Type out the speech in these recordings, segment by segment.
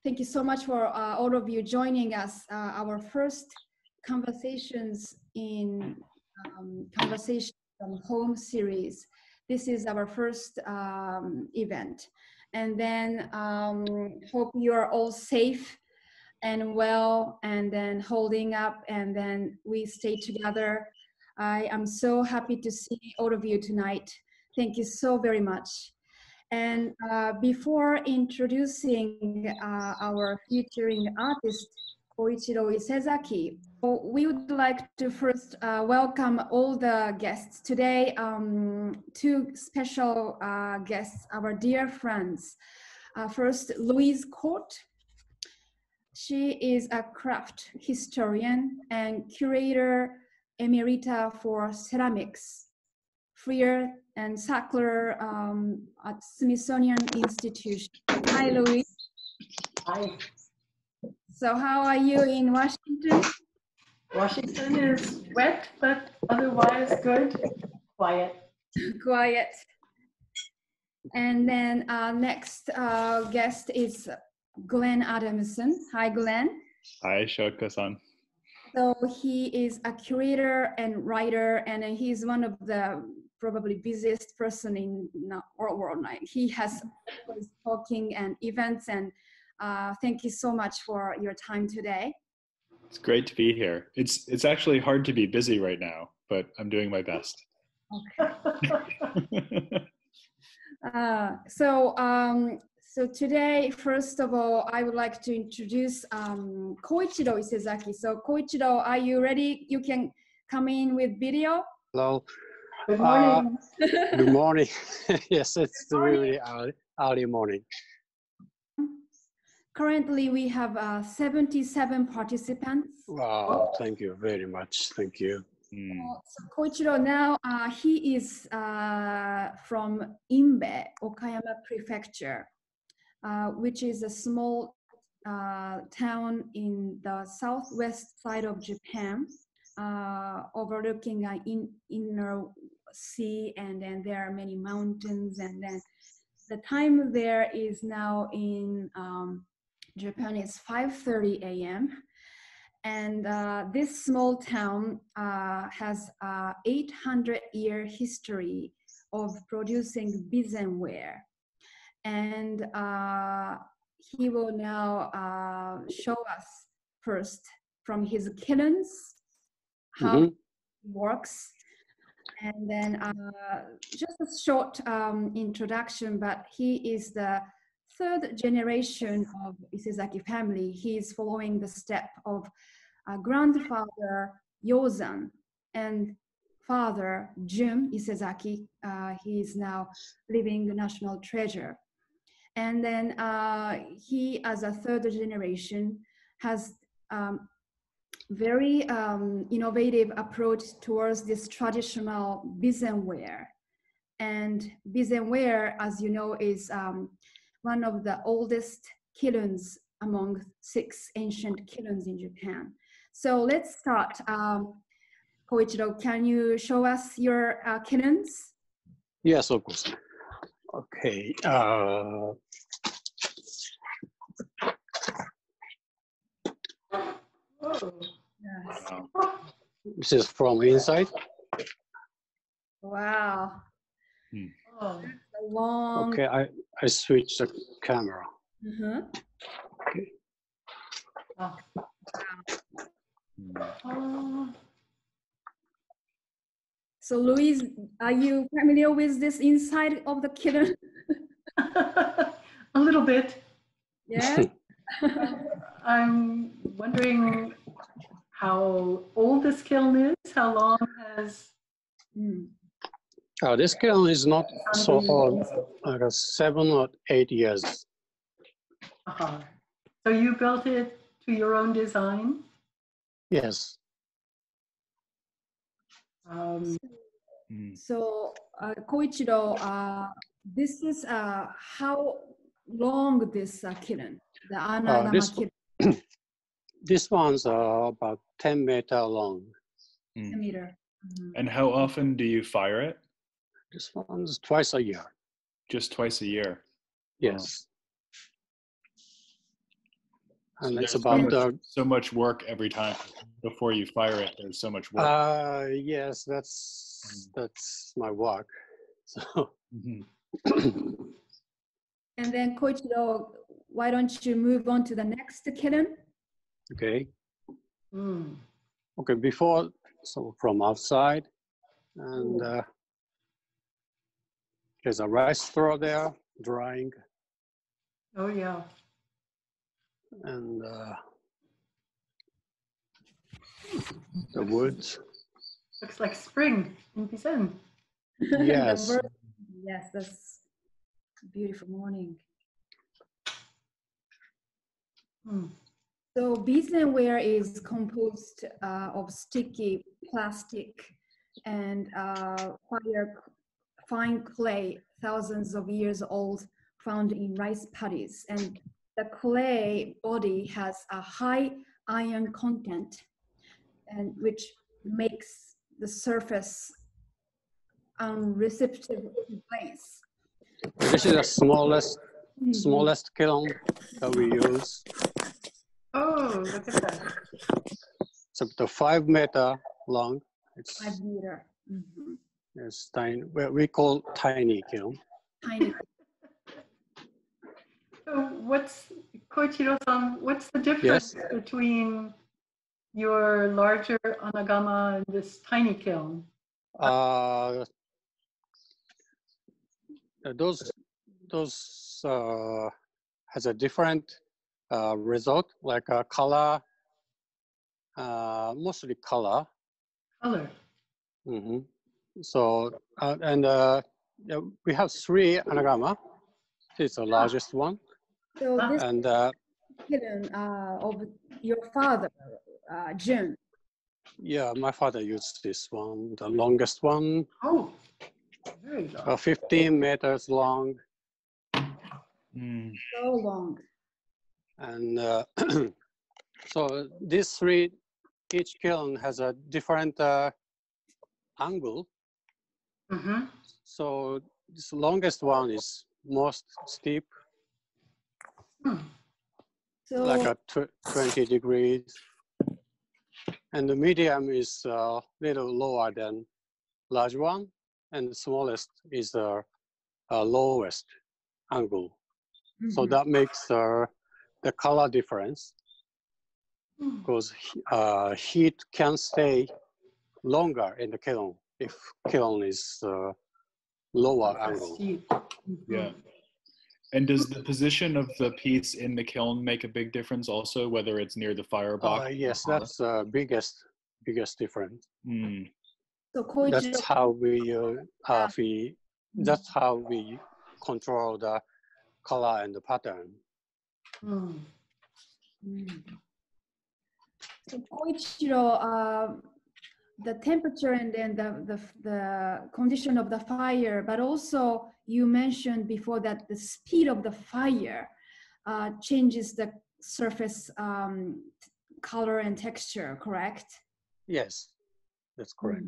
Thank you so much for all of you joining us. Our first conversations in Conversation from Home series. This is our first event. And then hope you are all safe and well, and then holding up, and then we stay together. I am so happy to see all of you tonight. Thank you so very much. And before introducing our featuring artist, Koichiro Isezaki, we would like to first welcome all the guests. Today, two special guests, our dear friends. First, Louise Cort. She is a craft historian and curator emerita for ceramics, Freer and Sackler at Smithsonian Institution. Hi, Louise. Hi. So how are you in Washington? Washington is wet, but otherwise good. Quiet. Quiet. And then next guest is Glenn Adamson. Hi, Glenn. Hi, Shoko-san. So he is a curator and writer, and he's one of the probably busiest person in our world now. He has always talking and events, and thank you so much for your time today. It's great to be here. It's actually hard to be busy right now, but I'm doing my best. Okay. So today, first of all, I would like to introduce Koichiro Isezaki. So Koichiro, are you ready? You can come in with video. Hello. Good morning. Good morning. Yes, it's really early morning. Currently, we have 77 participants. Wow, thank you very much. Thank you. So Koichiro now, he is from Inbe, Okayama Prefecture, which is a small town in the southwest side of Japan, overlooking an inner sea, and then there are many mountains, and then the time there is now in Japan is 5:30 a.m. And this small town has 800-year history of producing bizenware. And he will now show us first from his kilns how it works. And then just a short introduction, but he is the third generation of Isezaki family. He is following the step of grandfather Yozan and father Jun Isezaki. He is now living the national treasure. And then he, as a third generation, has very innovative approach towards this traditional bizenware. And bizenware, as you know, is one of the oldest kilns among 6 ancient kilns in Japan. So let's start. Koichiro, can you show us your kilns? Yes, of course. Okay. Yes. This is from inside. Wow. Oh. Long. Okay, I switch the camera. Okay. So Louise, are you familiar with this inside of the kiln? A little bit. Yeah. I'm wondering how old this kiln is. How long has? This kiln is not so old, like 7 or 8 years. So you built it to your own design? Yes. So Koichiro, this is how long this kiln, the Ananama kiln? This one's about 10 meters long. 10 meter. And how often do you fire it? This one's twice a year. Just twice a year? Yes. And So it's there's about so much work every time before you fire it. There's so much work. yes, that's my work. So Mhm. And then Koichiro, why don't you move on to the next kiln? okay, Mm. okay. Before, so from outside, and there's a rice straw there drying, Oh, yeah. and the woods. Looks like spring in Pisan. Yes. Yes, that's a beautiful morning. Mm. So besenware is composed of sticky plastic and fine clay, thousands of years old, found in rice paddies. And the clay body has a high iron content, and which makes the surface unreceptive to glaze. This is the smallest kiln that we use. Oh, look at that. It's up to 5 meter long. It's 5 meter. Mhm. it's tiny. We call tiny kiln. Tiny. So Koichiro-san, what's the difference Yes. between your larger anagama and this tiny kiln? Those has a different result, like a color, mostly color. Color. Mm-hmm. So yeah, we have 3 anagama. It's the largest one, So this and kiln of your father, Jun. yeah, my father used this one, the longest one, Oh, very long. 15 meters long, Mm. So long. and so these 3, each kiln has a different angle. Mm-hmm. So this longest one is most steep, So like a 20 degrees, and the medium is a little lower than large one, and the smallest is the lowest angle. So that makes the color difference, because heat can stay longer in the kiln if kiln is lower angle. Steep. Yeah. And does the position of the piece in the kiln make a big difference also, whether it's near the firebox? Yes, that's the biggest difference. Mm. So That's Koichiro, how that's how we control the color and the pattern. Mm. So Koichiro, the temperature and then the condition of the fire, but also you mentioned before that the speed of the fire changes the surface color and texture, correct? Yes, that's correct.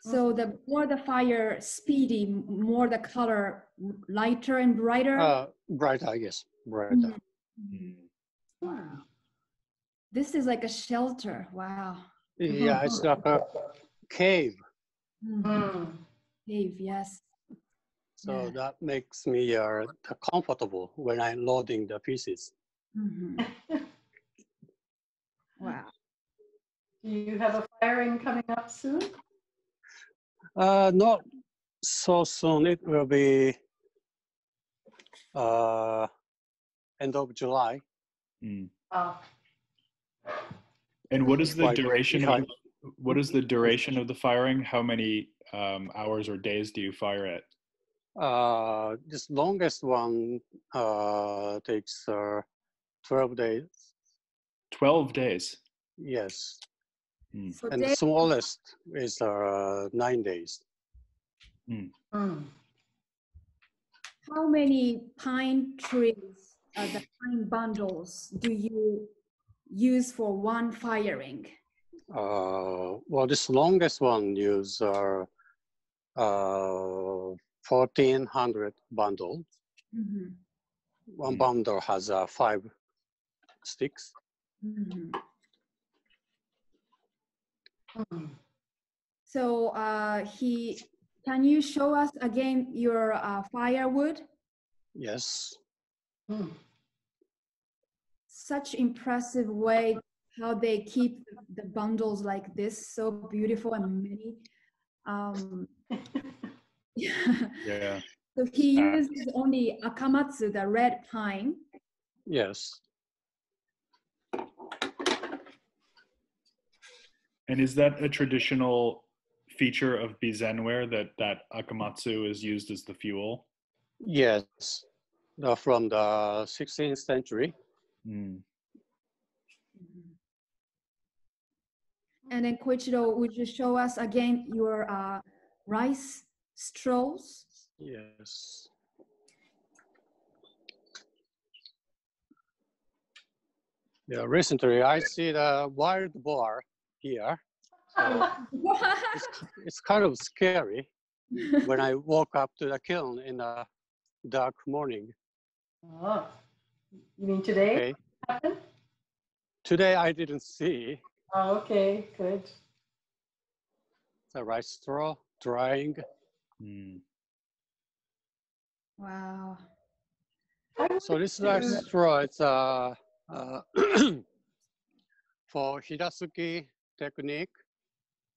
So the more the fire speedy, more the color lighter and brighter? Brighter, yes, brighter. Wow. This is like a shelter. Wow. Yeah, it's like a cave. Cave, yes. So that makes me comfortable when I'm loading the pieces. Wow. Do you have a firing coming up soon? Not so soon. It will be end of July. Mm. Oh. And what is the duration of the firing? How many hours or days do you fire it? This longest one takes 12 days. 12 days. Yes. Mm. So And the smallest is 9 days. Mm. how many pine trees, the pine bundles, do you use for one firing? Well, this longest one use 1,400 bundles. One bundle has 5 sticks. Mhm. Mm. So can you show us again your firewood? Yes. Mm. Such impressive way how they keep the bundles like this, so beautiful and many. Yeah. So he uses only akamatsu, the red pine. Yes. And is that a traditional feature of bizenware that akamatsu is used as the fuel? Yes. From the 16th century. Mm. And then Koichiro, would you show us again your rice straws? Yes. Yeah, recently I see the wild boar here. So it's kind of scary when I walk up to the kiln in the dark morning. Oh, you mean today? Okay. Happened? Today I didn't see Oh, okay, good. the rice straw drying. Mm. Wow. So this rice straw, it's for Hidasuki technique,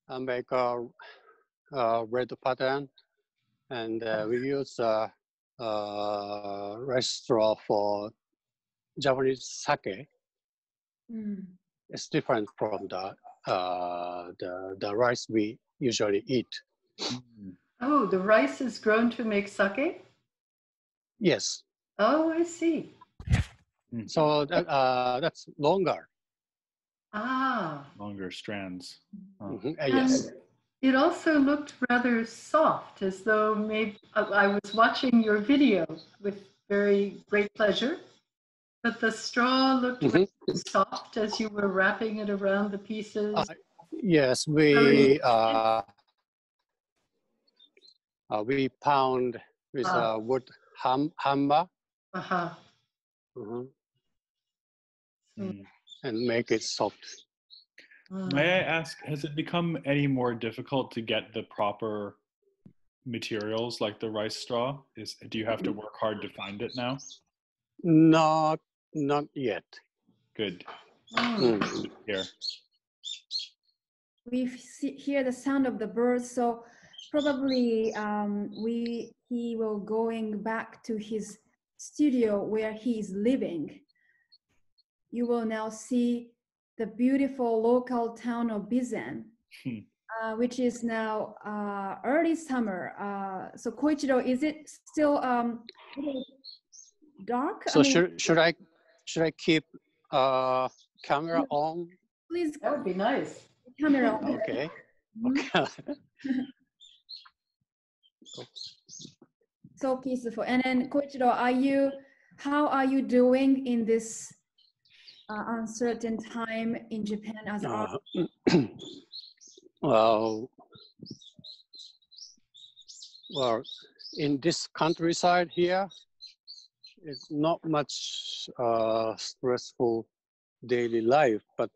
I make a red pattern, and we use rice straw for Japanese sake. Mm. It's different from the rice we usually eat. Mm. Oh, the rice is grown to make sake? Yes. Oh, I see. So that's longer. Ah, Longer strands. Huh. Yes. and it also looked rather soft, as though maybe I was watching your video with very great pleasure, but the straw looked rather soft as you were wrapping it around the pieces. Yes, we pound with a wood hammer Uh-huh. Mm. and make it soft. May I ask, has it become any more difficult to get the proper materials like the rice straw? Do you have to work hard to find it now? Not yet. Good. Mm. Here. We hear the sound of the birds, so probably he will going back to his studio where he is living. You will now see the beautiful local town of Bizen, which is now early summer. So Koichiro, is it still dark? So should I keep camera on? Please, That would be nice. camera on. Okay. Mhm. Okay. So peaceful. And then Koichiro, how are you doing in this uncertain time in Japan as art? Well, in this countryside here, it's not much stressful daily life, but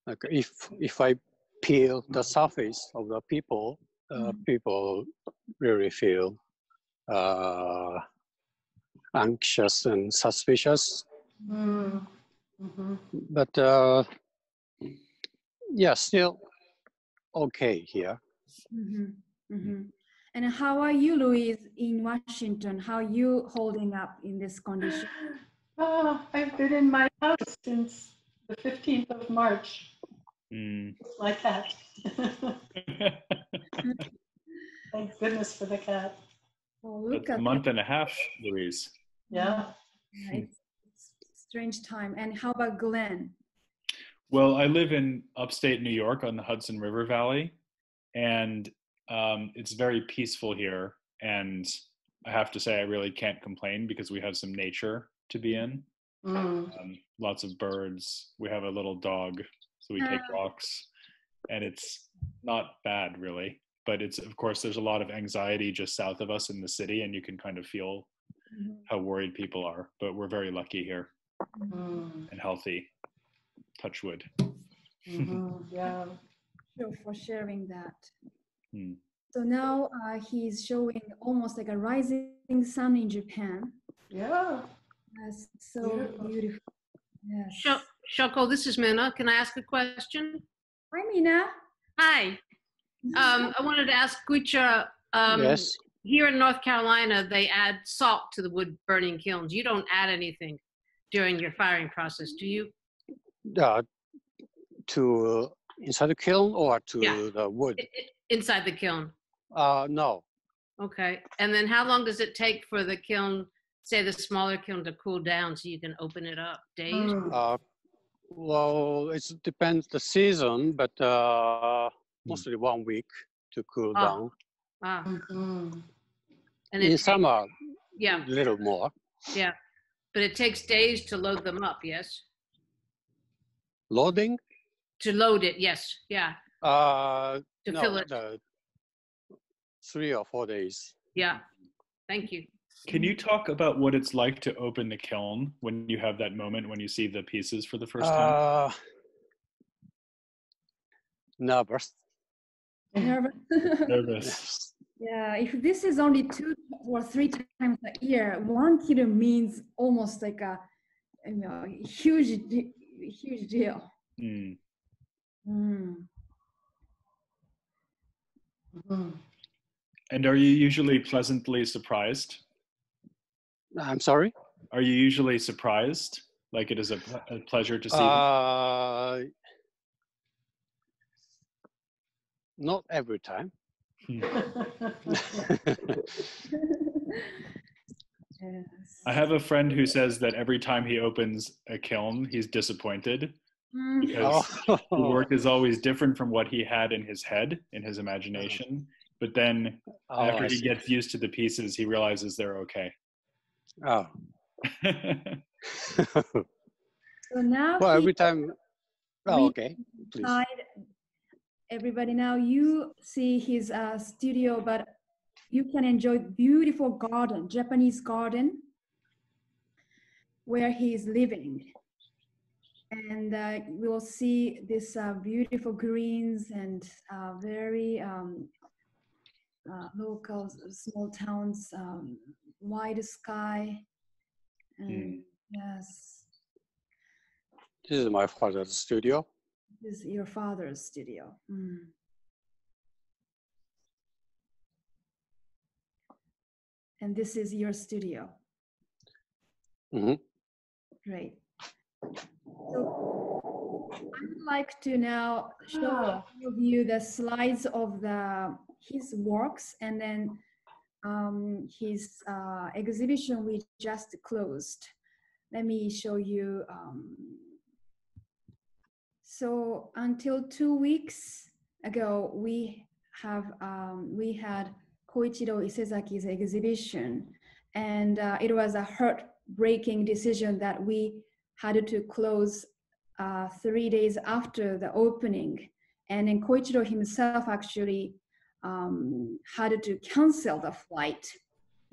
like if I peel the surface of the people, people really feel anxious and suspicious. But yeah, still okay here. And how are you, Louise, in Washington? How are you holding up in this condition? Oh, I've been in my house since the 15th of March. My cat. Thank goodness for the cat. Oh, look That's at a month and a half, Louise. Yeah. It's strange time. And how about Glenn? Well, I live in upstate New York on the Hudson River Valley, and it's very peaceful here. And I have to say, I really can't complain because we have some nature to be in. Lots of birds. We have a little dog, so we take walks, and it's not bad, really. but it's, of course, there's a lot of anxiety just south of us in the city, and you can kind of feel how worried people are. But we're very lucky here and healthy. Touch wood. Yeah. Sure, for sharing that. Hmm. So now he's showing almost like a rising sun in Japan. Yeah. That's so beautiful. Yes. Shoko, this is Minna. Can I ask a question? Hi, Mina. Hi. I wanted to ask Koichiro, Yes. here in North Carolina, they add salt to the wood burning kilns. You don't add anything during your firing process, do you? To inside the kiln or to Yeah. the wood? Inside the kiln. No. Okay. And then how long does it take for the kiln, say the smaller kiln, to cool down so you can open it up? Days? Well, it depends the season, but mostly 1 week to cool down. And In summer, yeah, a little more. yeah. But it takes days to load them up, yes? Loading? To load it, yes, yeah. To No, fill it. 3 or 4 days. Yeah. Thank you. Can you talk about what it's like to open the kiln when you have that moment when you see the pieces for the first time? Nervous. Nervous. Nervous. Yeah, if this is only 2 or 3 times a year, 1 kilo means almost like a huge deal. Mm. And are you usually pleasantly surprised? I'm sorry? Are you usually surprised? Like it is a pleasure to see them? Not every time. Yes. I have a friend who says that every time he opens a kiln, he's disappointed because the work is always different from what he had in his head, in his imagination. But then after he gets used to the pieces, he realizes they're okay. Oh. So now well, every time. Oh, okay. Please. Everybody, now you see his studio, but you can enjoy beautiful garden, Japanese garden, where he is living. And we will see this beautiful greens and very local small towns, wide sky. And yes. This is my father's studio. This is your father's studio. And this is your studio. Great. So I would like to now show you the slides of his works, and then his exhibition we just closed. Let me show you. So until 2 weeks ago, we had Koichiro Isezaki's exhibition, and it was a heartbreaking decision that we had to close 3 days after the opening, and then Koichiro himself actually had to cancel the flight.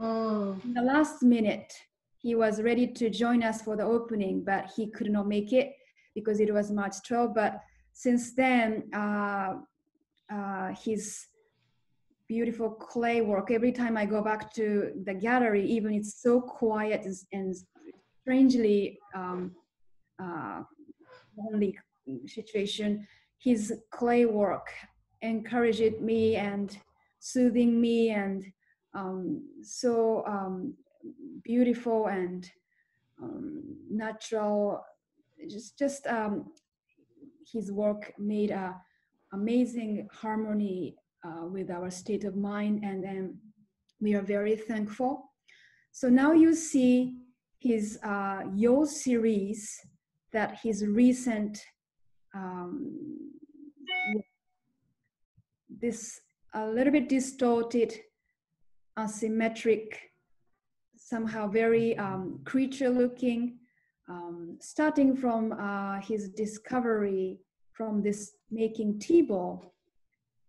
In the last minute, he was ready to join us for the opening, but he could not make it because it was March 12th. But since then, his beautiful clay work, every time I go back to the gallery, even it's so quiet and strangely lonely situation, his clay work encouraged me and soothing me, and so beautiful and natural. Just his work made a amazing harmony with our state of mind, and then we are very thankful. So now you see his Yo series, that his recent this a little bit distorted, asymmetric, somehow very creature looking, starting from his discovery from this making tea ball.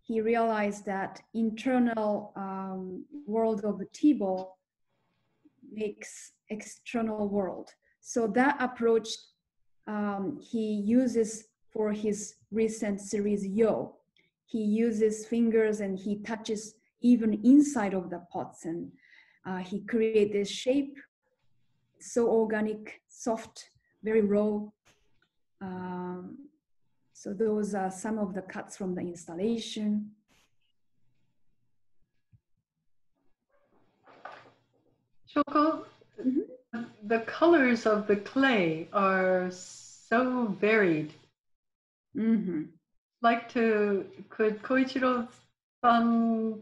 he realized that internal world of the Tibo makes external world. So that approach he uses for his recent series Yo. He uses fingers and he touches even inside of the pots, and he creates this shape, so organic, soft, very raw. So those are some of the cuts from the installation. Shoko, the colors of the clay are so varied. Could Koichiro-san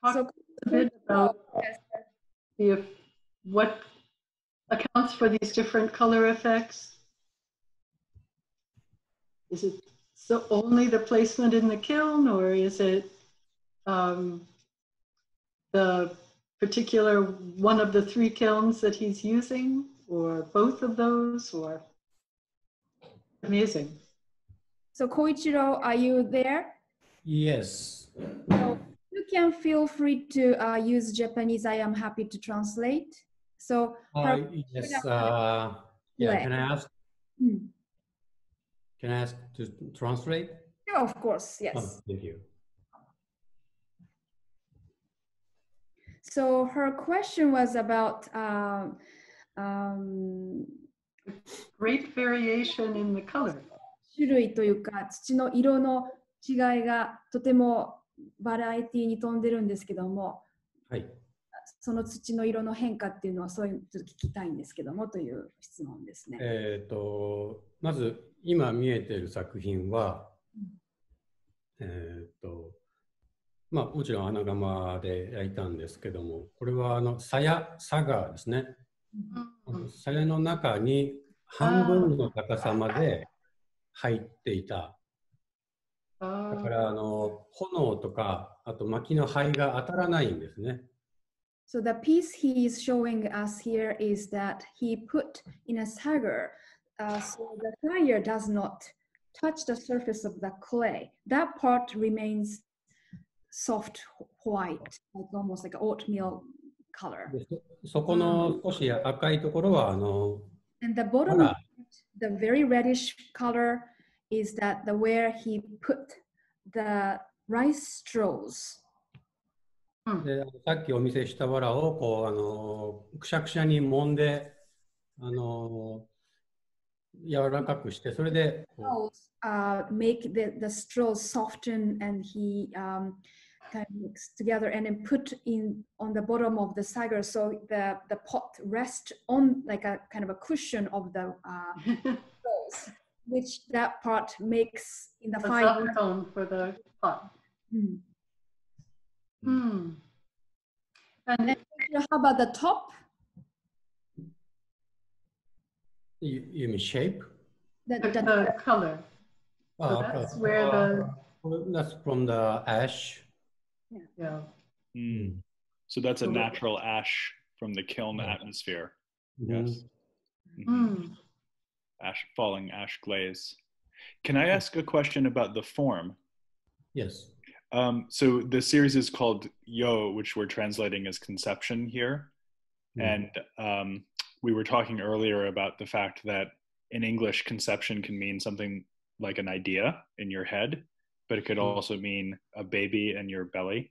talk a bit about what accounts for these different color effects? Is it so only the placement in the kiln, or is it the particular one of the three kilns that he's using, or both of those, or amazing? So Koichiro, are you there? Yes. So you can feel free to use Japanese. I am happy to translate. So yes. Yeah. Can I ask? Can I ask to translate? Yeah, of course. Yes. Oh, thank you. So her question was about great variation in the color. 種類というか土の色の違いがとてもバラエティに富んでるんですけども、はい、その土の色の変化っていうのはそういうちょっと聞きたいんですけどもという質問ですね。まず今見えている作品は、まあもちろん穴窯で焼いたんですけども、これはサガですね。鞘の中に半分の高さまで入っていた。だから炎とかあと薪の灰が当たらないんですね。So the piece he is showing us here is that he put in a sagar, so the fire does not touch the surface of the clay. That part remains soft white, like almost like oatmeal color. そこの少し赤いところはAnd the bottom of it, the very reddish color is that where he put the rice straws. でさっきお見せした藁をこうくしゃくしゃに揉んで柔らかくしてそれでmake the straws soften and he kind of mix together and then put in on the bottom of the sagar so the pot rests on like a kind of a cushion of the straws, which that part makes in the fire. For the pot. And how about the top? You mean shape? The color. So that's where that's from the ash. Yeah. So that's a natural ash from the kiln atmosphere. Yes. Falling ash glaze. Can I ask a question about the form? Yes. So the series is called Yo, which we're translating as conception here. And we were talking earlier about the fact that in English, conception can mean something like an idea in your head, but it could also mean a baby in your belly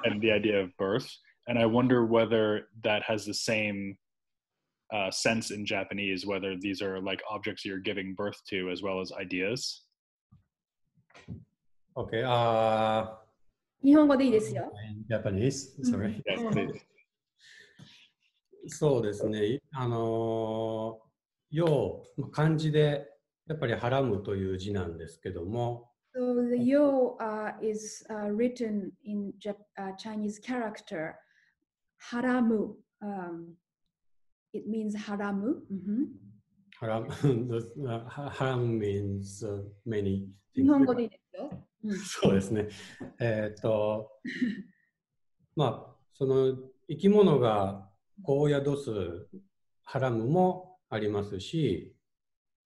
and the idea of birth. And I wonder whether that has the same sense in Japanese, whether these are like objects you're giving birth to as well as ideas. Okay. 日本語でいいですよ。Japanese, sorry. Yes, please. そうですね。よう漢字でやっぱりはらむという字なんですけども。So the yo is written in Chinese character haramu. It means haramu. Haram means many things. 日本語でいいですよ。そうですね。まあその生き物が子を宿すハラムもありますし、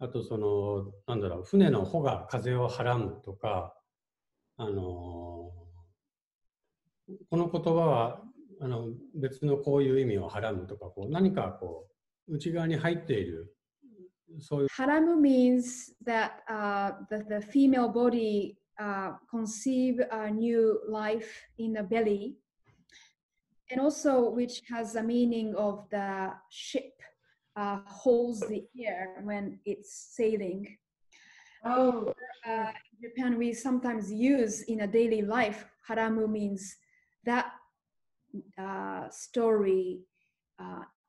あとそのなんだろう船の帆が風をはらむとか、この言葉は別のこういう意味をはらむとか、何か内側に入っている、そういう。Haramu means that the female body conceive a new life in the belly, and also which has a meaning of the ship holds the air when it's sailing. Oh, In Japan, we sometimes use in a daily life, haramu means that story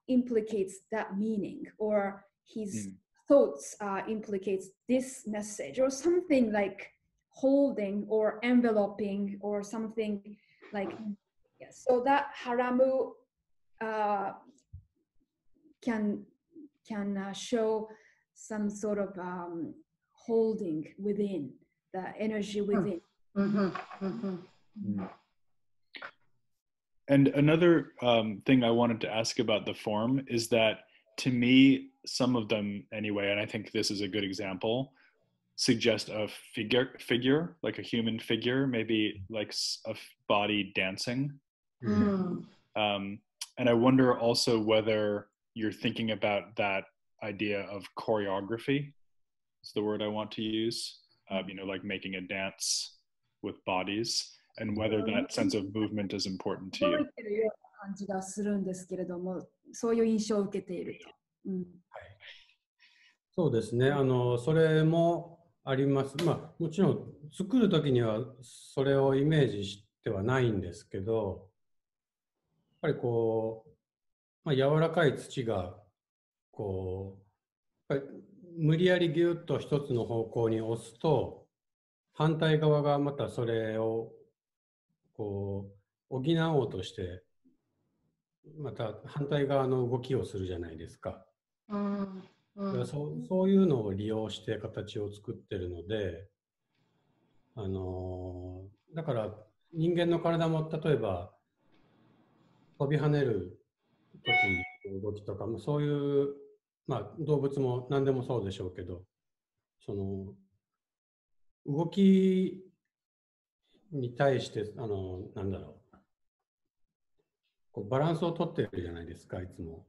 implicates that meaning, or his thoughts implicates this message, or something like holding or enveloping or something like, yes. So that haramu can show some sort of holding within, the energy within. And another thing I wanted to ask about the form is that, to me, some of them anyway, and I think this is a good example, suggest a figure, like a human figure, maybe like a body dancing. And I wonder also whether you're thinking about that idea of choreography, is the word I want to use, like making a dance with bodies, and whether that sense of movement is important to you. 感じがするんですけれども、そういう印象を受けていると。そうですね。それもあります。もちろん作るときにはそれをイメージしてはないんですけど、やっぱり柔らかい土がやっぱり無理やりギュッと一つの方向に押すと、反対側がまたそれを補おうとして、また反対側の動きをするじゃないですか。そういうのを利用して形を作ってるので、だから人間の体も例えば飛び跳ねる時の動きとかもそういう、動物も何でもそうでしょうけど、その動きに対してなんだろう、バランスをとってるじゃないですか、いつも。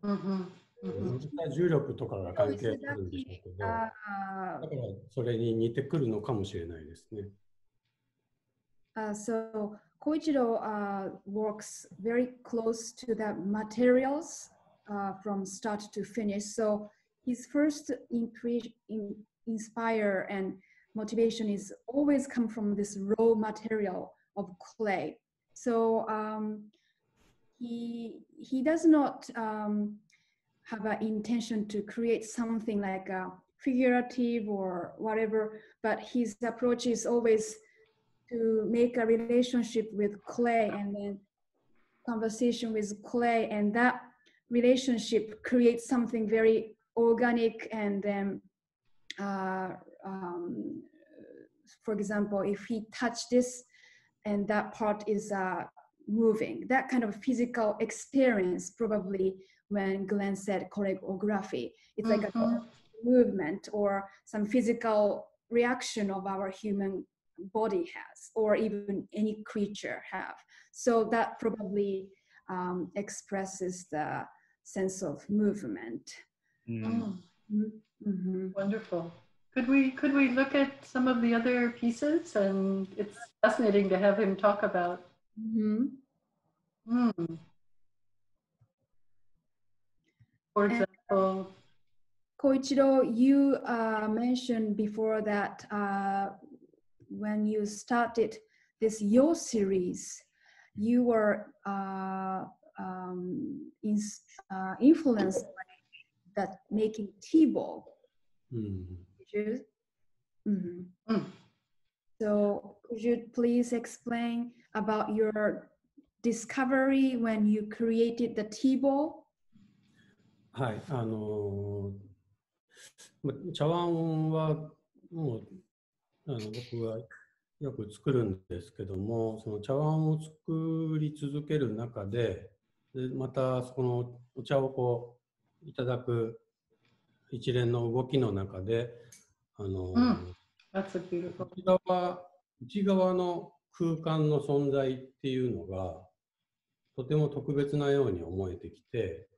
重力とかが関係あるんでしょうけど、だからそれに似てくるのかもしれないですね。So Koichiro works very close to the materials from start to finish. So his first inspire and motivation is always come from this raw material of clay. So he does not have an intention to create something like a figurative or whatever, but his approach is always to make a relationship with clay and then conversation with clay, and that relationship creates something very organic. And then for example, if he touched this and that part is moving, that kind of physical experience, probably when Glenn said choreography, it's like a movement or some physical reaction of our human body has, or even any creature have. So that probably expresses the sense of movement. Wonderful. Could we look at some of the other pieces? And it's fascinating to have him talk about. For example, Koichiro, you mentioned before that when you started this Yo series, you were influenced by that making T-ball. So could you please explain about your discovery when you created the T-ball? はい、茶碗はもう僕はよく作るんですけども、その茶碗を作り続ける中で、またそのお茶をいただく一連の動きの中で、こちらは内側の空間の存在っていうのがとても特別なように思えてきて、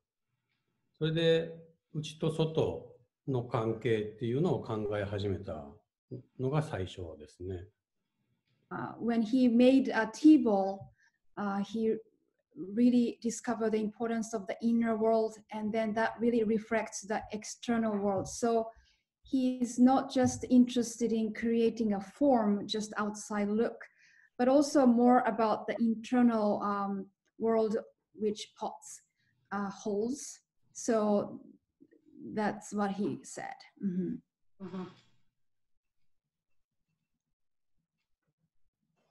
それで内と外の関係っていうのを考え始めたのが最初ですね。When he made a T-ball, he really discovered the importance of the inner world, and then that really reflects the external world. So he's not just interested in creating a form, just outside look, but also more about the internal world which pots holds. So that's what he said.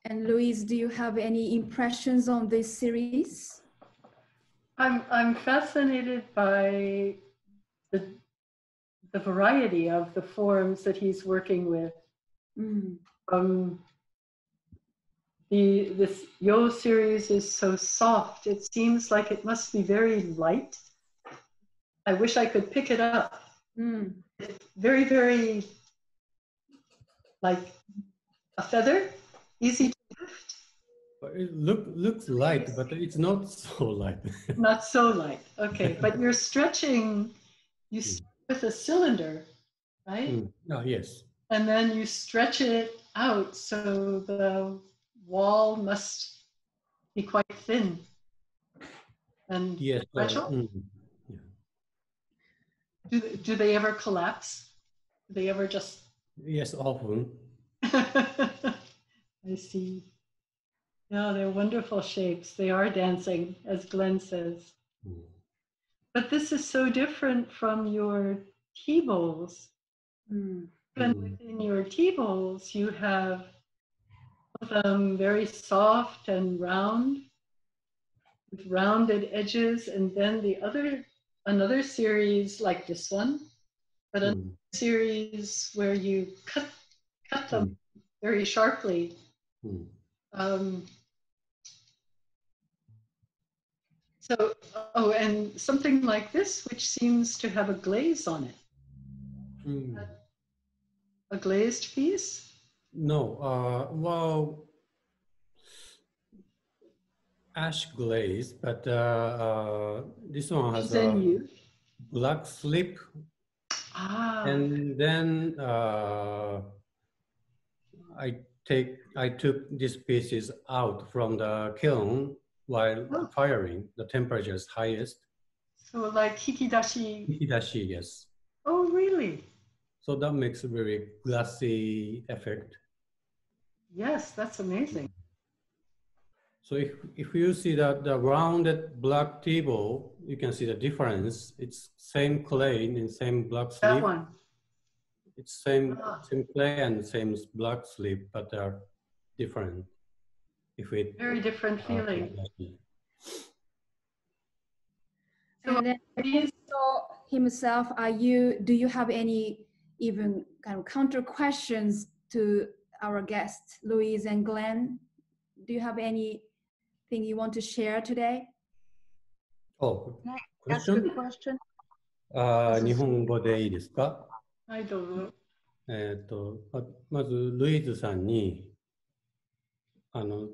And Louise, do you have any impressions on this series? I'm fascinated by the variety of the forms that he's working with. This Yo series is so soft. It seems like it must be very light. I wish I could pick it up. It's very, very like a feather, easy to lift. It looks light, but it's not so light. Not so light. Okay, but you're stretching. You start with a cylinder, right? Yes. And then you stretch it out, so the wall must be quite thin and Yes. fragile. Do they ever collapse? Do they ever just? Yes, often. I see. No, they're wonderful shapes. They are dancing, as Glenn says. But this is so different from your tea bowls. Even within your tea bowls, you have them very soft and round, with rounded edges, and then another series like this one, but another series where you cut them very sharply. And something like this, which seems to have a glaze on it. A glazed piece? No, well, ash glaze, but this one has a black slip. And then I took these pieces out from the kiln while firing. The temperature is highest. So like hikidashi? Hikidashi, yes. Oh, really? So that makes a very glassy effect. Yes, that's amazing. So if you see that the rounded black table, you can see the difference. It's same clay and same black slip. That one. It's same clay and same black slip, but they're different. Very different feeling. And then himself, do you have any even kind of counter questions to our guests, Louise and Glenn? Do you have anything you want to share today? Oh, Ask a question? 日本語でいいですか？はい、どうぞ。まずルイーズさんに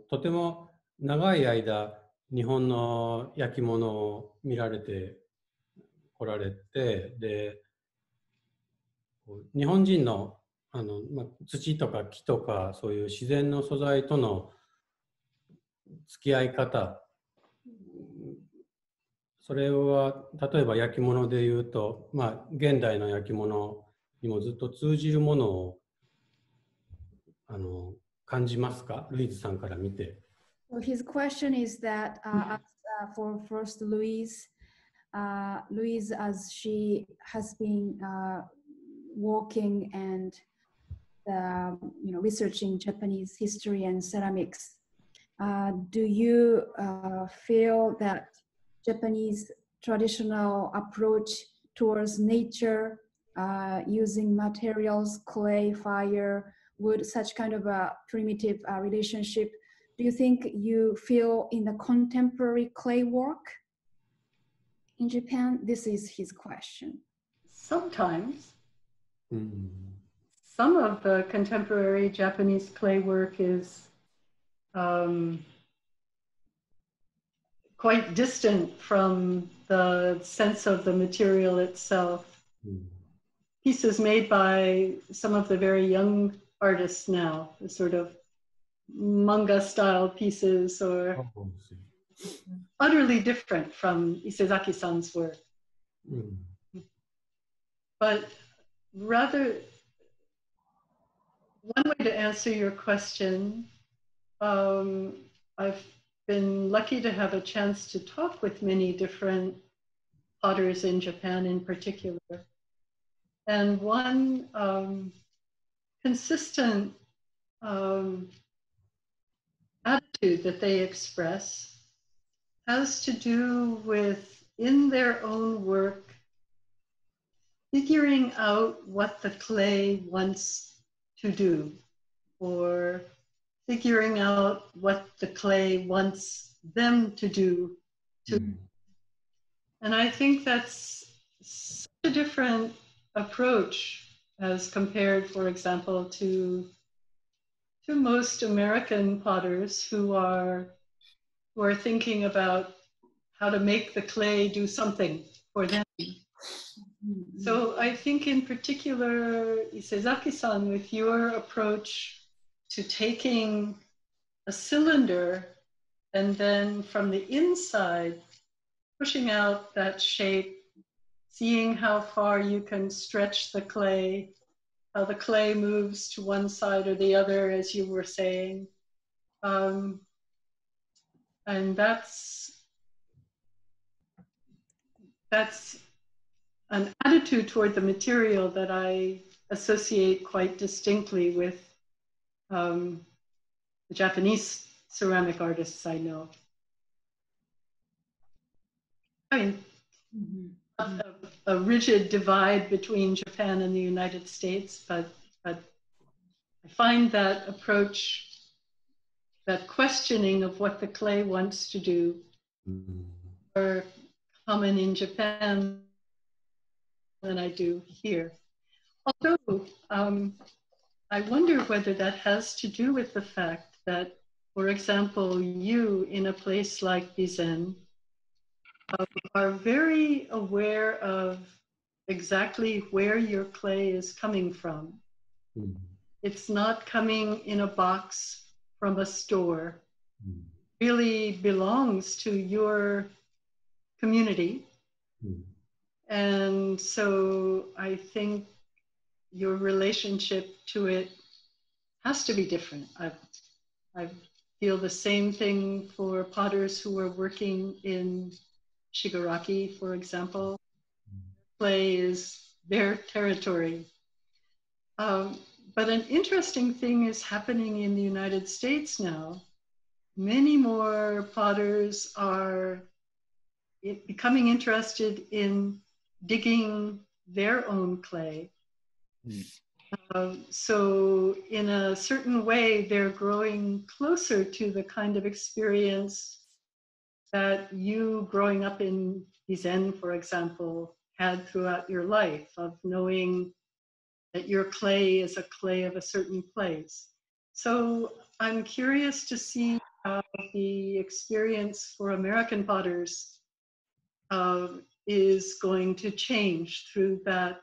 とても長い間日本の焼き物を見られてこられて、で日本人の土とか木とかそういう自然の素材との付き合い方、それは例えば焼き物でいうと、現代の焼き物にもずっと通じるものを感じますか？ルイーズさんから見て。So his question is that for first Louise, as she has been working and researching Japanese history and ceramics, do you feel that Japanese traditional approach towards nature, using materials, clay, fire, wood, such kind of a primitive relationship, do you think you feel in the contemporary clay work in Japan? This is his question. Sometimes. some of the contemporary Japanese clay work is quite distant from the sense of the material itself. Pieces made by some of the very young artists now, the sort of manga style pieces, or utterly different from Isezaki-san's work. But rather, one way to answer your question, I've been lucky to have a chance to talk with many different potters in Japan in particular. And one consistent attitude that they express has to do with, in their own work, figuring out what the clay wants to do, or figuring out what the clay wants them to do. And I think that's such a different approach as compared, for example, to most American potters who are thinking about how to make the clay do something for them. So I think in particular, Isezaki-san, with your approach to taking a cylinder and then from the inside, pushing out that shape, seeing how far you can stretch the clay, how the clay moves to one side or the other, as you were saying. And that's an attitude toward the material that I associate quite distinctly with the Japanese ceramic artists I know. I mean, a rigid divide between Japan and the United States, but I find that approach, that questioning of what the clay wants to do, more common in Japan than I do here. Although I wonder whether that has to do with the fact that, for example, you in a place like Bizen are very aware of exactly where your clay is coming from. It's not coming in a box from a store. It really belongs to your community. And so I think your relationship to it has to be different. I feel the same thing for potters who are working in Shigaraki, for example. Clay is their territory. But an interesting thing is happening in the United States now. Many more potters are becoming interested in digging their own clay. So in a certain way, they're growing closer to the kind of experience that you growing up in Bizen, for example, had throughout your life, of knowing that your clay is a clay of a certain place. So I'm curious to see how the experience for American potters is going to change through that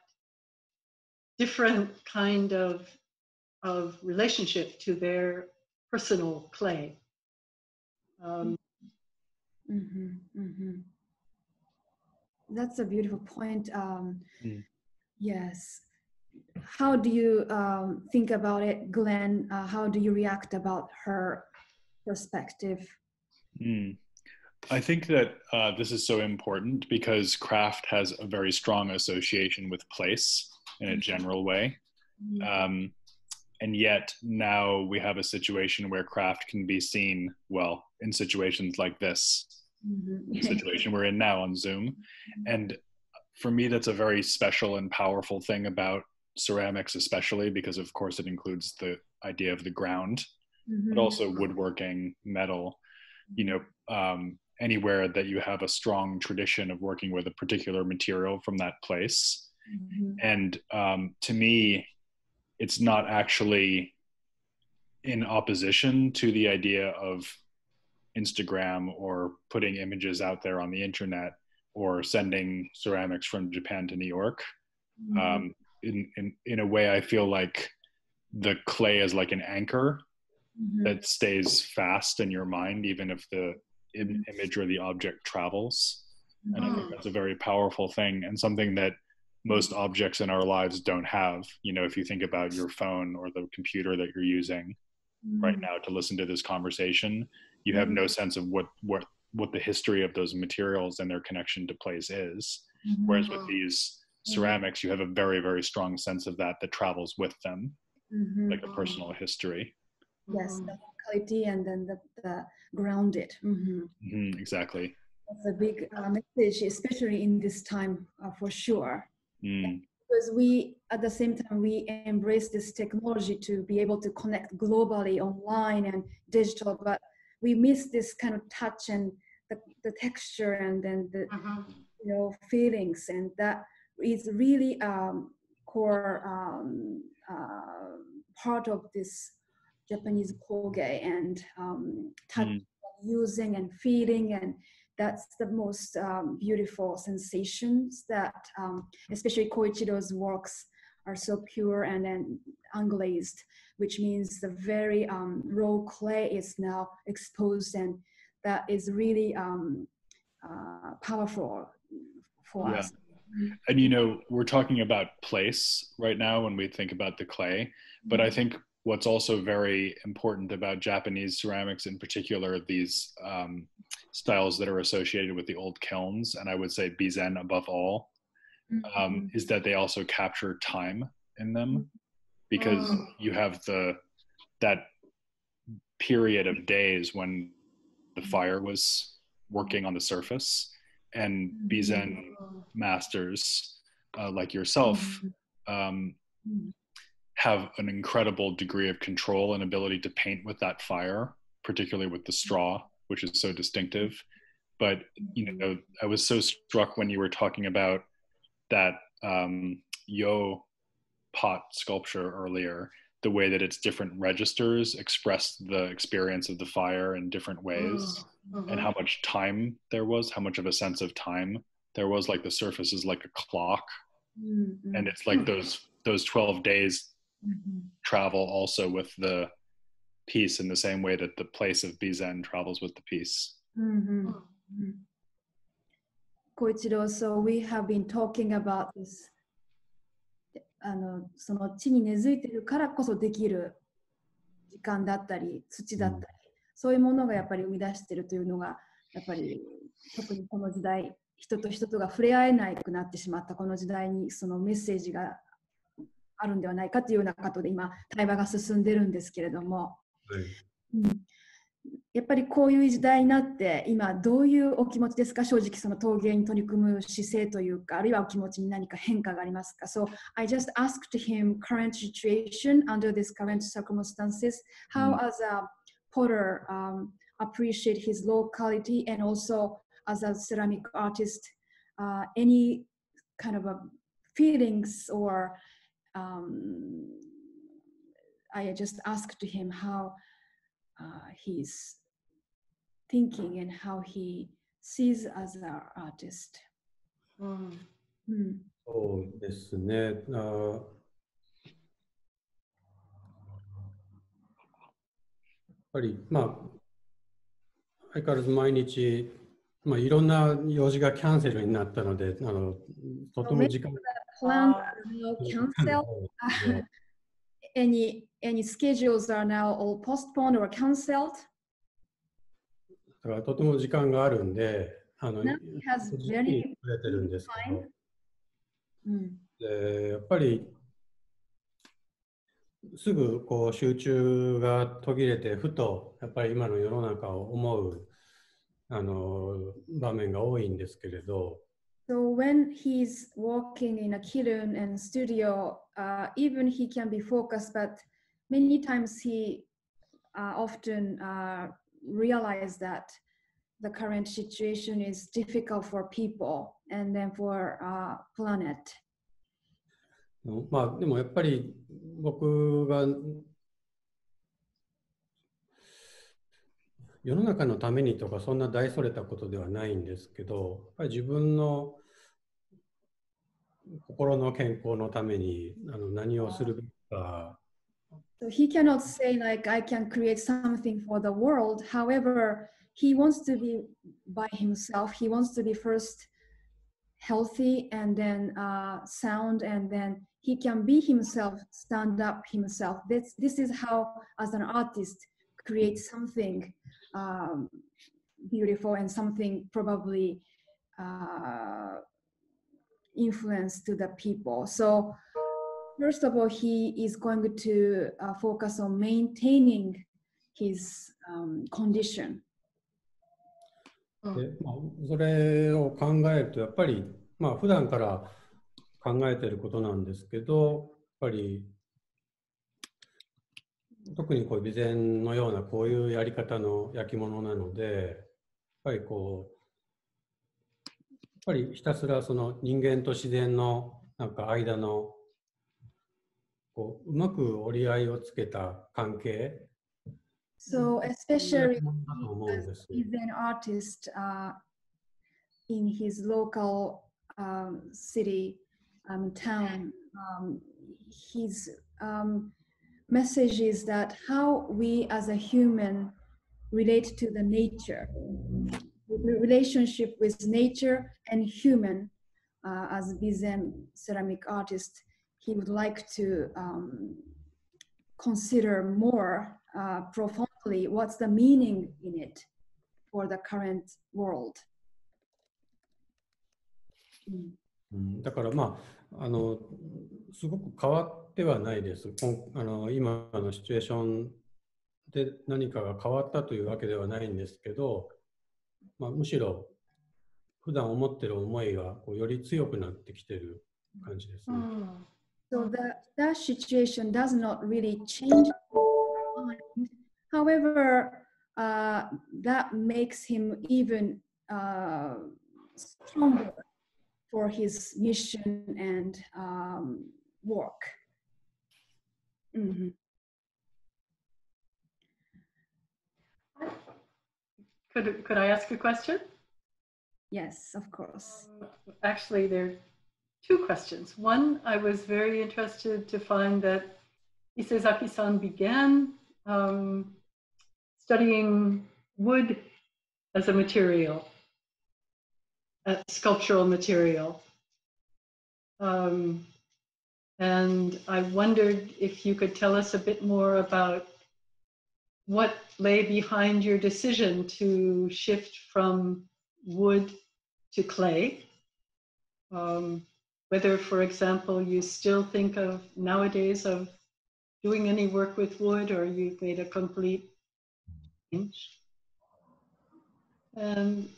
different kind of relationship to their personal clay. That's a beautiful point. Yes. How do you think about it, Glenn? How do you react about her perspective? I think that this is so important because craft has a very strong association with place in a general way. And yet now we have a situation where craft can be seen, well, in situations like this, the situation we're in now on Zoom. And for me, that's a very special and powerful thing about ceramics, especially because of course it includes the idea of the ground, but also woodworking, metal, anywhere that you have a strong tradition of working with a particular material from that place. And to me, it's not actually in opposition to the idea of Instagram or putting images out there on the internet or sending ceramics from Japan to New York. In a way, I feel like the clay is like an anchor that stays fast in your mind, even if the image or the object travels. And I think that's a very powerful thing, and something that most objects in our lives don't have. You know, if you think about your phone or the computer that you're using right now to listen to this conversation, you have no sense of what the history of those materials and their connection to place is. Whereas with these ceramics, you have a very, very strong sense of that travels with them, like a personal history. Yes, the locality and then the grounded. Exactly. That's a big message, especially in this time, for sure. Because we, at the same time, we embrace this technology to be able to connect globally online and digital, but we miss this kind of touch and the texture and then the feelings, and that is really core part of this Japanese koge, and touch, using and feeling, and that's the most beautiful sensations that especially Koichiro's works are so pure and then unglazed, which means the very raw clay is now exposed, and that is really powerful for us. And you know, we're talking about place right now when we think about the clay, but I think what's also very important about Japanese ceramics, in particular these styles that are associated with the old kilns, and I would say Bizen above all, is that they also capture time in them, because you have that period of days when the fire was working on the surface, and Bizen masters like yourself have an incredible degree of control and ability to paint with that fire, particularly with the straw, which is so distinctive. But you know, I was so struck when you were talking about that yo pot sculpture earlier, the way that its different registers express the experience of the fire in different ways, and how much time there was, how much of a sense of time there was. Like the surface is like a clock, and it's like those 12 days travel also with the piece in the same way that the place of Bizen travels with the piece. Koichiro, so we have been talking about this その地に根付いているからこそできる時間だったり土だったり、そういうものがやっぱり生み出しているというのが、やっぱり特にこの時代、人と人とが触れ合えなくなってしまったこの時代に、そのメッセージがあるんではないかというようなことで今対話が進んでるんですけれども、やっぱりこういう時代になって今どういうお気持ちですか？正直その陶芸に取り組む姿勢というか、あるいはお気持ちに何か変化がありますか？ So I just asked him current situation under these current circumstances, how as a potter appreciate his locality, and also as a ceramic artist, any kind of feelings or I just asked him how he's thinking and how he sees as an artist. そうですね。やっぱり相変わらず毎日いろんな用事がキャンセルになったので、とても時間が。Plans are now canceled. Any schedules are now all postponed or canceled. だからとても時間があるんで、Now he has く very れてるんですけど、 time. やっぱりすぐこう集中が途切れて、ふとやっぱり今の世の中を思う場面が多いんですけれど。So when he's working in a kiln and studio, even he can be focused, but many times he often realize that the current situation is difficult for people and then for planet. まあでもやっぱり僕が世の中のためにとかそんな大それたことではないんですけど、やっぱり自分の心の健康のために何をするべきか。So he cannot say like I can create something for the world. However, he wants to be by himself. He wants to be first healthy and then sound, and then he can be himself, stand up himself. This is how, as an artist, create something beautiful and something probably influence to the people. So first of all, he is going to focus on maintaining his condition. でそれを考えるとやっぱり普段から考えていることなんですけど、やっぱり特にこう備前のようなこういうやり方の焼き物なので、やっぱりひたすらその人間と自然のなんか間のうまく折り合いをつけた関係。So especially as an artist in his local city, town, his message is that how we as a human relate to the nature, the relationship with nature and human. As Bizen ceramic artist, he would like to consider more profoundly what's the meaning in it for the current world. だからすごく変わってはないです。今のシチュエーションで何かが変わったというわけではないんですけど、むしろ普段思ってる思いがより強くなってきてる感じですね。So that situation does not really change. However, that makes him even stronger for his mission and work. Mm-hmm. Could I ask a question? Yes, of course. Actually, there are two questions. One, I was very interested to find that Isezaki-san began studying wood as a material, a sculptural material. And I wondered if you could tell us a bit more about what lay behind your decision to shift from wood to clay. Whether, for example, you still think of nowadays of doing any work with wood, or you've made a complete change. And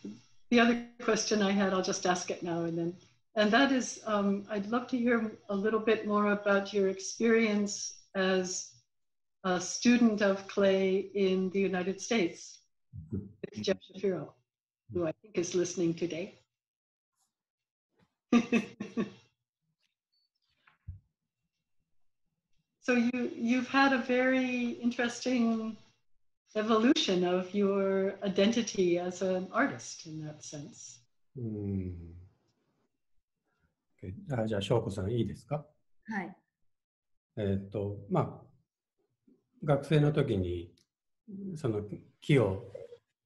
the other question I had, I'll just ask it now and then. And that is, I'd love to hear a little bit more about your experience as a student of clay in the United States with Jeff Shapiro, who I think is listening today. So you've had a very interesting evolution of your identity as an artist in that sense. じゃあ、翔子さんいいですか？はい。学生の時にその木を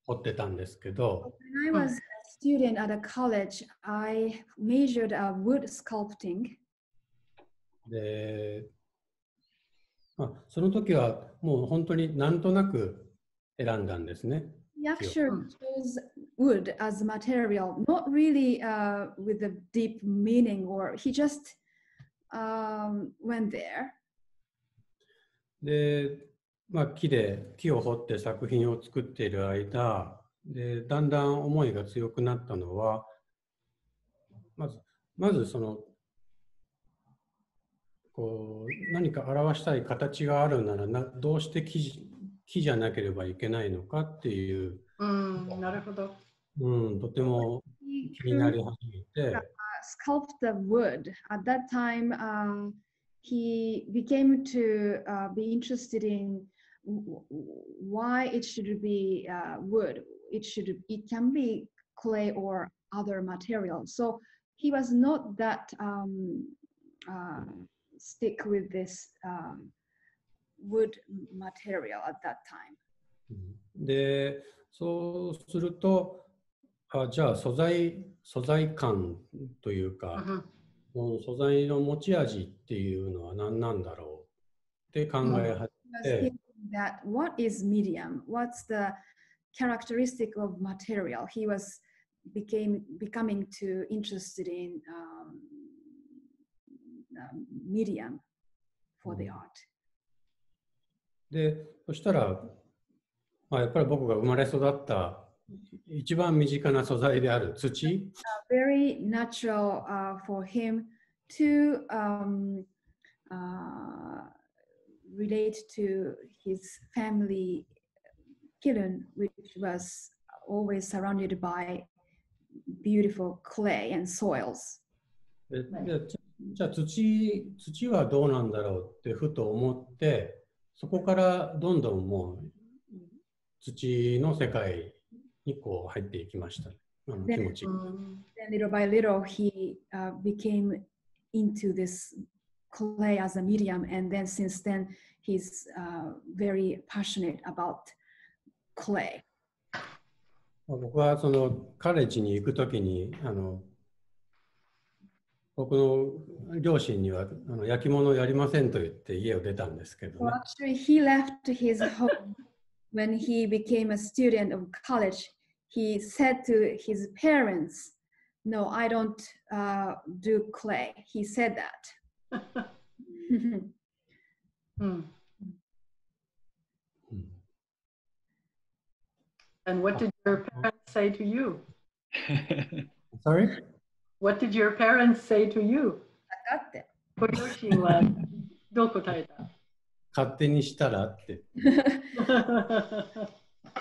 彫ってたんですけど、When I was a student at a college, I majored wood sculpting. で、その時はもう本当になんとなく選んだんですね。He actually chose wood as material, not really with a deep meaning, or he just went there. で、木を彫って作品を作っている間で、だんだん思いが強くなったのは、まずその何か表したい形があるならどうして木じゃなければいけないのかっていう、なるほど。とても気になり始めて。Sculpt the wood. At that time, he became to be interested in why it should be wood. It can be clay or other material. So he was not that stick with this wood material at that time. で、そうすると、じゃあ素材感というか、この素材の持ち味っていうのは何なんだろうって考え始めて、that what is medium? What's the characteristic of material? He was becoming too interested in medium for the art. で、そしたら、やっぱり僕が生まれ育った一番身近な素材である土。Very natural for him to relate to his family kiln, which was always surrounded by beautiful clay and soils. じゃあ土はどうなんだろうってふと思って、そこからどんどんもう土の世界にこう入っていきました。気持ち。Then little by little he became into this clay as a medium, and then since then he's very passionate about clay. 僕はそのカレッジに行くときに僕の両親には焼き物をやりませんと言って家を出たんですけどね。Well, actually, he left his home when he became a student of college. He said to his parents, "No, I don't do clay." He said that. And what did your parents say to you? Sorry? What did your parents say to you? ご両親はどう答えた？勝手にしたらって。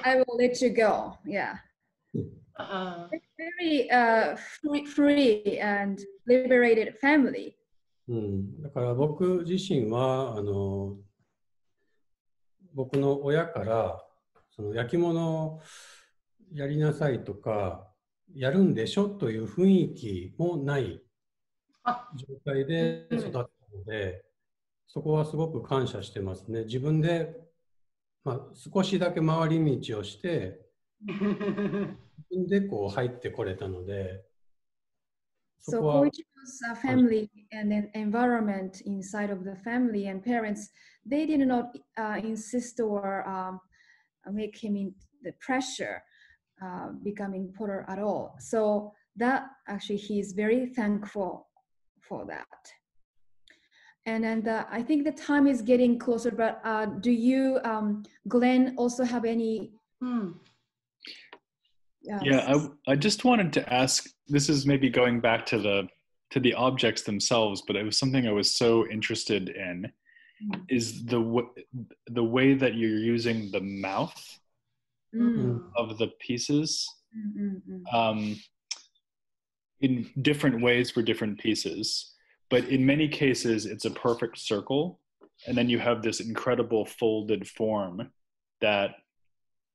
I will let you go. Yeah. Very free and liberated family. だから僕自身は僕の親からその焼き物をやりなさいとかやるんでしょという雰囲気もない状態で育ったので、そこはすごく感謝してますね。自分で、少しだけ回り道をして自分でこう入ってこれたので、So Koichiro's family and an environment inside of the family and parents, they did not insist or make him in the pressure becoming potter at all. So that actually he is very thankful for that. And then I think the time is getting closer, but do you, Glenn, also have any? Yeah, I just wanted to ask, this is maybe going back to the objects themselves, but it was something I was so interested in, is the way that you're using the mouth of the pieces in different ways for different pieces. But in many cases, it's a perfect circle. And then you have this incredible folded form that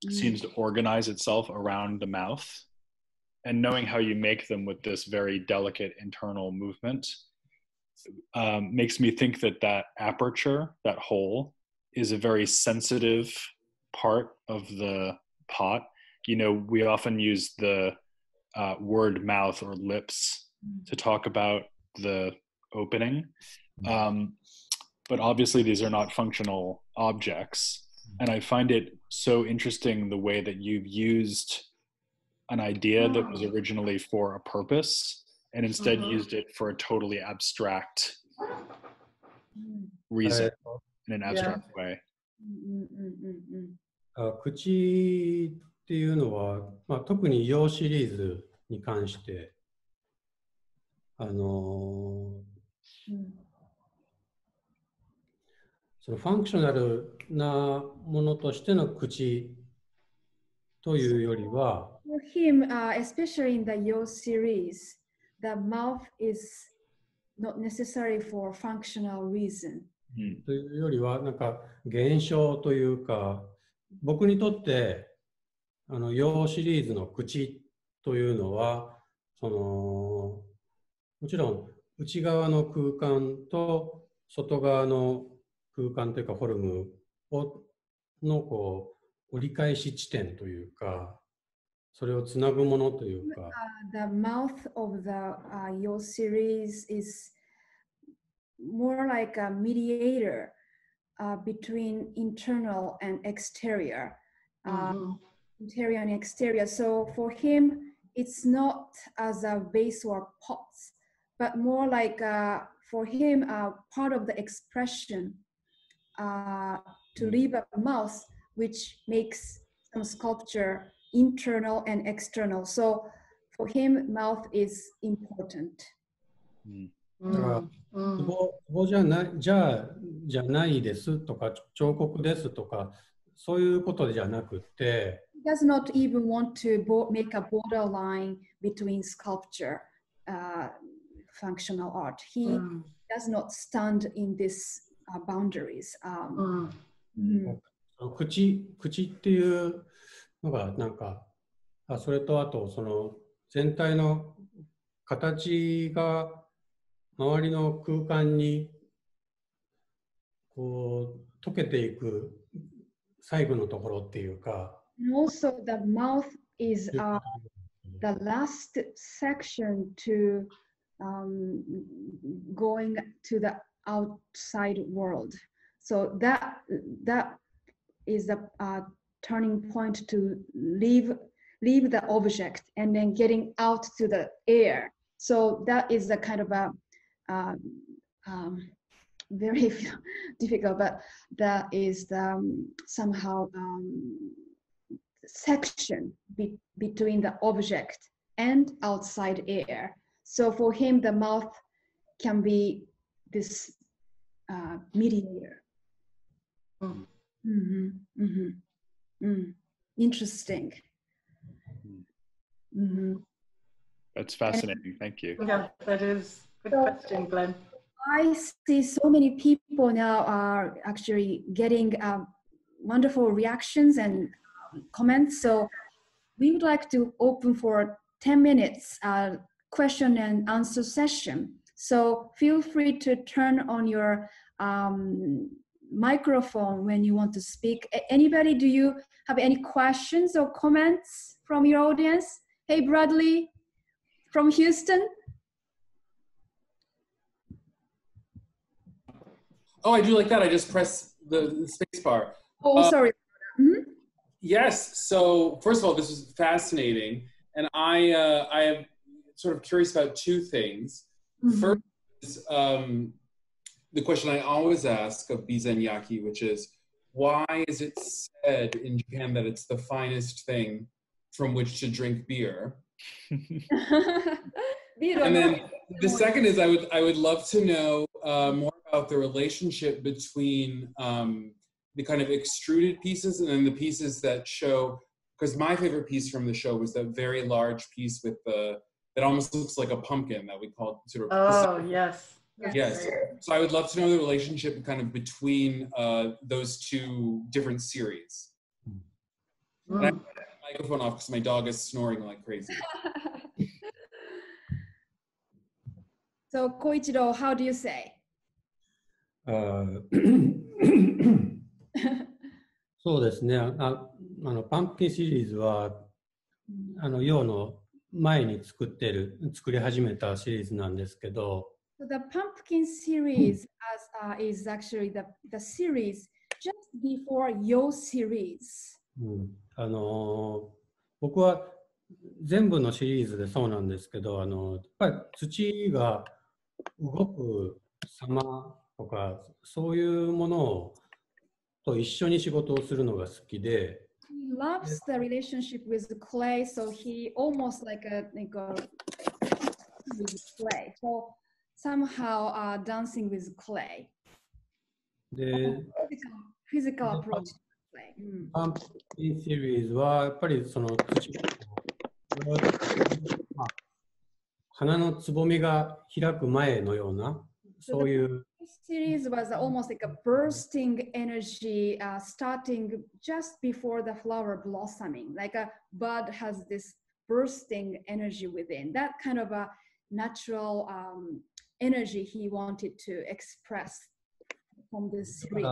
seems to organize itself around the mouth. And knowing how you make them with this very delicate internal movement makes me think that aperture, that hole, is a very sensitive part of the pot. You know, we often use the word mouth or lips to talk about the opening. But obviously these are not functional objects. And I find it so interesting the way that you've used an idea that was originally for a purpose and instead used it for a totally abstract reason in an abstract way. 口っていうのは、特に洋シリーズに関してそのファンクショナルなものとしての口というよりは、For him, especially in the Yo series, the mouth is not necessary for functional reason. というよりは、なんか現象というか、僕にとって陽シリーズの口というのは、もちろん内側の空間と外側の空間というかフォルムのこう折り返し地点というか、それをつなぐものというか。The mouth of the your series is more like a mediator between internal and exterior, interior and exterior. So for him, it's not as a vase or pots, but more like for him, part of the expression to leave a mouth, which makes some sculpture internal and external. So for him, mouth is important. だから壺じゃないですとか彫刻ですとかそういうことじゃなくて。He does not even want to make a borderline between sculpture, functional art. He does not stand in these boundaries. 口っていうのがなんか、それとあとその全体の形が周りの空間にこう溶けていく最後のところっていうか。Also, the mouth is the last section to going to the outside world. So that is the turning point to leave the object and then getting out to the air. So that is the kind of a very difficult, but that is the somehow section between the object and outside air. So for him, the mouth can be this mediator. Interesting. That's fascinating. Thank you. Yeah, that is good question, Glenn. I see so many people now are actually getting wonderful reactions and comments. So we would like to open for 10 minutes question and answer session. So feel free to turn on your microphone when you want to speak. Anybody, do you have any questions or comments from your audience? Hey, Bradley from Houston. Oh, I do like that. I just press the space bar. Oh, sorry. Yes. So first of all, this was fascinating. And I am sort of curious about two things. First is the question I always ask of Bizenyaki, which is, why is it said in Japan that it's the finest thing from which to drink beer? And then the second is I would love to know more about the relationship between the kind of extruded pieces and then the pieces that show, because my favorite piece from the show was that very large piece with that almost looks like a pumpkin that we called sort of. Oh, yes. Yes. So I would love to know the relationship kind of between those two different series. And I have the microphone off because my dog is snoring like crazy. So Koichiro, how do you say? そうですね。パンプキンシリーズは陽の前に作り始めたシリーズなんですけど。So the pumpkin series is actually the series just before your series. 僕は全部のシリーズでそうなんですけど、やっぱり土が動く様とかそういうものと一緒に仕事をするのが好きで。He loves the relationship with the clay, so he almost like a with clay. So somehow dancing with clay. で、physical approach to clay. パンプキンシリーズはやっぱりその土を花のつぼみが開く前のような、そういう。This series was almost like a bursting energy starting just before the flower blossoming. Like a bud has this bursting energy within. That kind of a natural energy he wanted to express from this series.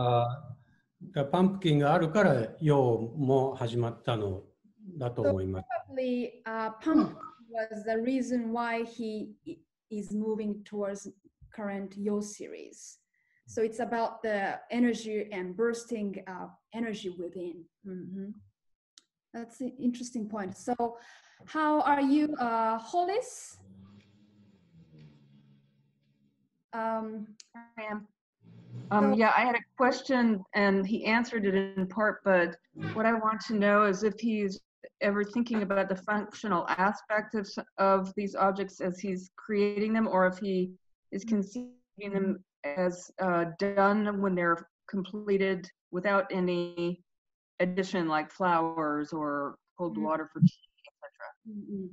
パンプキンがあるからヨウも始まったのだと思います。So probably pumpkin was the reason why he is moving towards current Yo series. So it's about the energy and bursting energy within. That's an interesting point. So how are you, Hollis? I am. Yeah, I had a question and he answered it in part, but what I want to know is if he's ever thinking about the functional aspect of these objects as he's creating them, or if he is conceiving them as done when they're completed without any addition like flowers or cold water for tea, etc.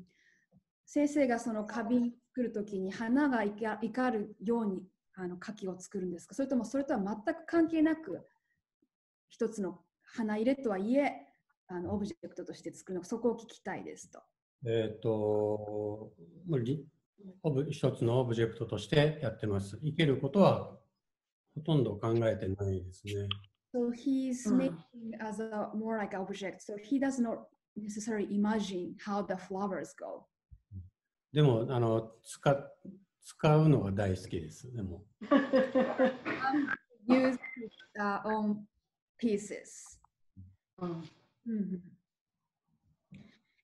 先生がその花瓶作るときに花が怒るように花器を作るんですか、それともそれとは全く関係なく一つの花入れとはいえオブジェクトとして作るのか、そこを聞きたいですと。一つのオブジェクトとしてやってます。生けることはほとんど考えてないですね。So he's making as a more like object. So he does not necessarily imagine how the flowers go. でも使うのが大好きです。でも。Use his own pieces.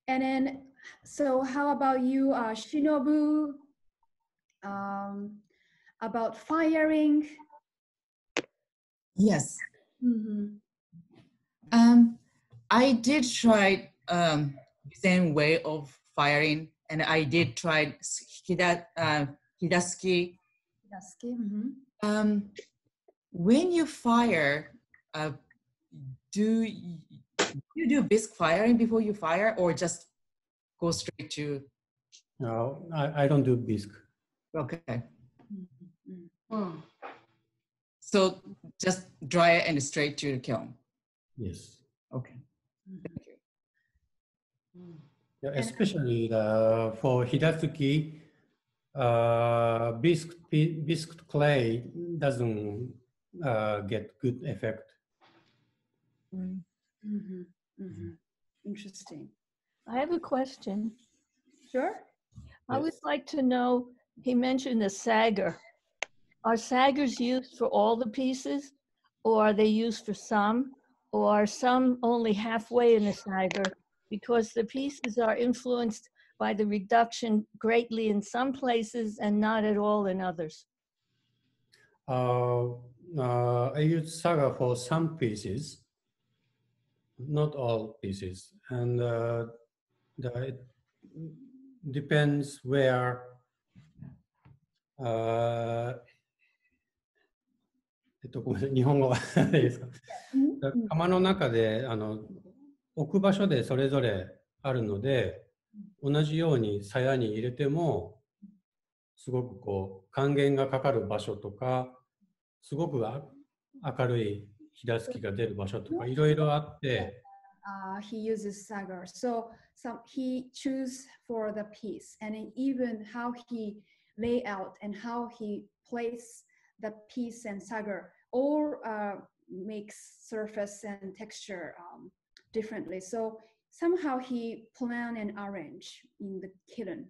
And then, so how about you, Shinobu? About firing? Yes. I did try the same way of firing, and I did try Hidasuki. When you fire, do you do bisque firing before you fire, or just go straight to? No, I don't do bisque. Okay. So just dry it and straight to the kiln. Yes. Okay. Thank you. Yeah, especially for Hidasuki, bisque clay doesn't get good effect. Interesting. I have a question. Sure. I would like to know, he mentioned a sagger. Are saggers used for all the pieces, or are they used for some, or are some only halfway in a sagger because the pieces are influenced by the reduction greatly in some places and not at all in others? I use sagger for some pieces, not all pieces, and it depends where. ごめんなさい、日本語はいいですか。窯の中で置く場所でそれぞれあるので、同じように鞘に入れてもすごくこう還元がかかる場所とか、すごく明るいひだすきが出る場所とかいろいろあって。He uses sagger, so he chooses for the piece, and even how he lay out and how he places the piece and sagger all makes surface and texture differently. So somehow he plan and arrange in the kiln.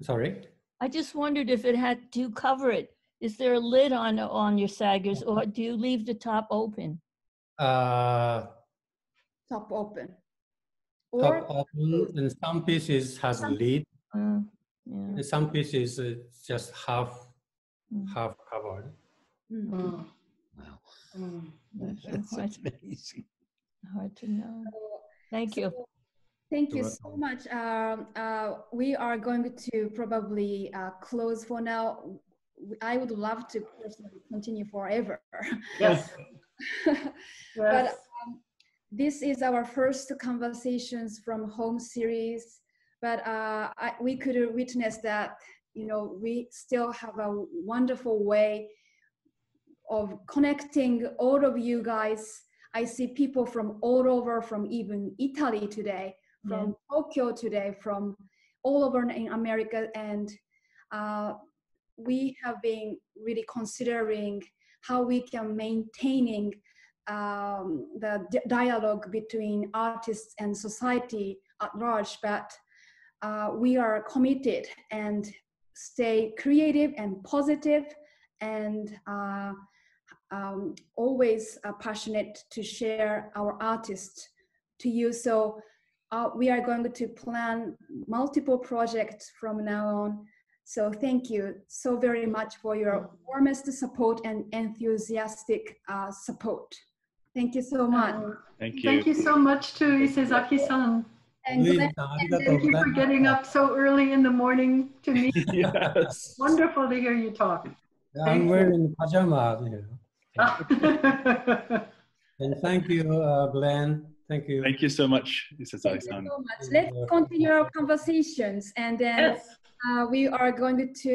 Sorry? I just wondered if it had to cover it. Is there a lid on your saggers, or do you leave the top open? Top open. Or top open, and some pieces has a lid. Yeah. And some pieces just half covered. Wow. That's amazing. Hard to know. Thank you. Thank you so much. We are going to probably close for now. I would love to personally continue forever. Yes. But this is our first conversations from home series. but we could witness that, you know, we still have a wonderful way of connecting all of you guys. I see people from all over, from even Italy today, from Tokyo today, from all over in America, and we have been really considering how we can maintaining the dialogue between artists and society at large, but we are committed and stay creative and positive and always passionate to share our artists to you. So we are going to plan multiple projects from now on. So thank you so very much for your warmest support and enthusiastic support. Thank you so much. Thank you. Thank you so much to Isezaki-san. And Glenn, Thank you for getting up so early in the morning to meet. Yes. Wonderful to hear you talk. I'm wearing pajamas, you know. And thank you, Glenn. Thank you. Thank you so much, Isezaki-san. Thank you so much. Let's continue our conversations, and then we are going to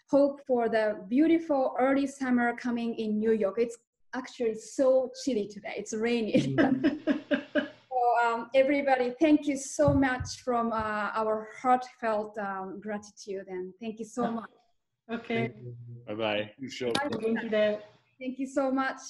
hope for the beautiful early summer coming in New York. It's actually so chilly today. It's rainy. So everybody, thank you so much from our heartfelt gratitude, and thank you so much. Okay. Bye-bye. Thank you. Thank you so much.